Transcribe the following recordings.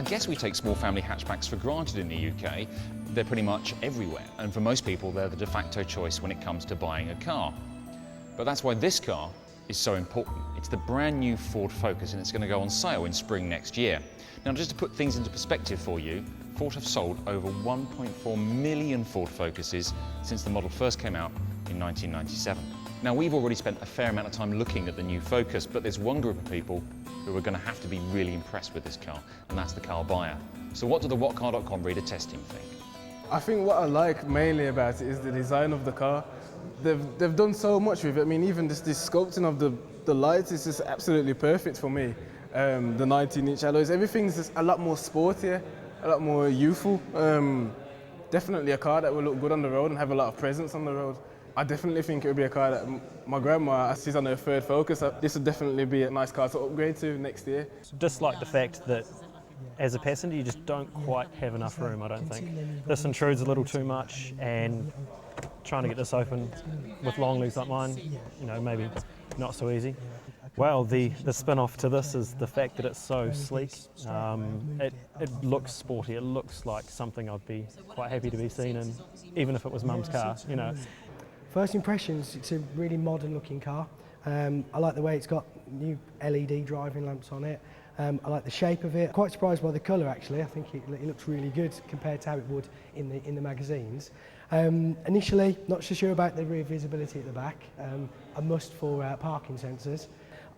guess we take small family hatchbacks for granted in the UK. They're pretty much everywhere, and for most people they're the de facto choice when it comes to buying a car. But that's why this car is so important. It's the brand new Ford Focus, and it's going to go on sale in spring next year. Now, just to put things into perspective for you, Ford have sold over 1.4 million Ford Focuses since the model first came out in 1997. Now, we've already spent a fair amount of time looking at the new Focus, but there's one group of people who are going to have to be really impressed with this car, and that's the car buyer. So what do the whatcar.com reader testing think? I think what I like mainly about it is the design of the car. They've done so much with it. I mean, even this sculpting of the lights is just absolutely perfect for me. The 19-inch alloys, everything's just a lot more sportier, a lot more youthful. Definitely a car that will look good on the road and have a lot of presence on the road. I definitely think it would be a car that my grandma, she's on her third Focus. This would definitely be a nice car to upgrade to next year. Dislike the fact that as a passenger you just don't quite have enough room, I don't think. This intrudes a little too much, and trying to get this open with long legs like mine, you know, maybe not so easy. Well, the spin-off to this is the fact that it's so sleek. It looks sporty, it looks like something I'd be quite happy to be seen in, even if it was mum's car, you know. First impressions, it's a really modern looking car. I like the way it's got new LED driving lamps on it. I like the shape of it. Quite surprised by the colour actually. I think it looks really good compared to how it would in the magazines. Initially, not so sure about the rear visibility at the back. A must for parking sensors.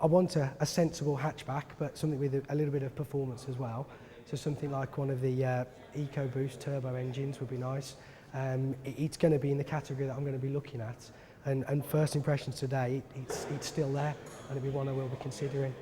I want a sensible hatchback, but something with a little bit of performance as well. So something like one of the EcoBoost turbo engines would be nice. It's going to be in the category that I'm going to be looking at. And first impressions today, it's still there, and it'll be one I will be considering.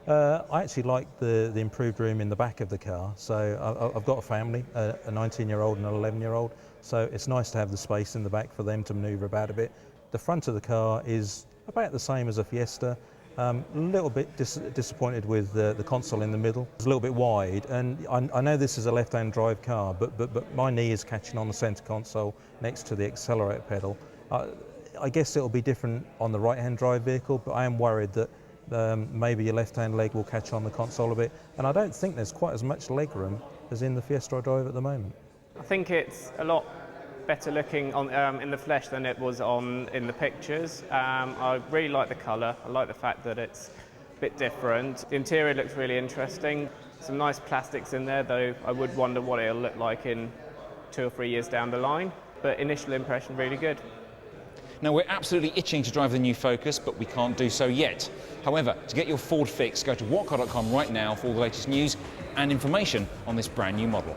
I actually like the improved room in the back of the car. So I've got a family, a 19-year-old and an 11-year-old. So it's nice to have the space in the back for them to manoeuvre about a bit. The front of the car is about the same as a Fiesta. A little bit disappointed with the console in the middle. It's a little bit wide, and I know this is a left-hand drive car, but my knee is catching on the centre console next to the accelerator pedal. I guess it'll be different on the right-hand drive vehicle, but I am worried that maybe your left-hand leg will catch on the console a bit, and I don't think there's quite as much leg room as in the Fiesta I drive at the moment. I think it's a lot better looking in the flesh than it was in the pictures. I really like the colour. I like the fact that it's a bit different. The interior looks really interesting. Some nice plastics in there, though I would wonder what it'll look like in 2 or 3 years down the line. But initial impression, really good. Now, we're absolutely itching to drive the new Focus, but we can't do so yet. However, to get your Ford fix, go to whatcar.com right now for all the latest news and information on this brand new model.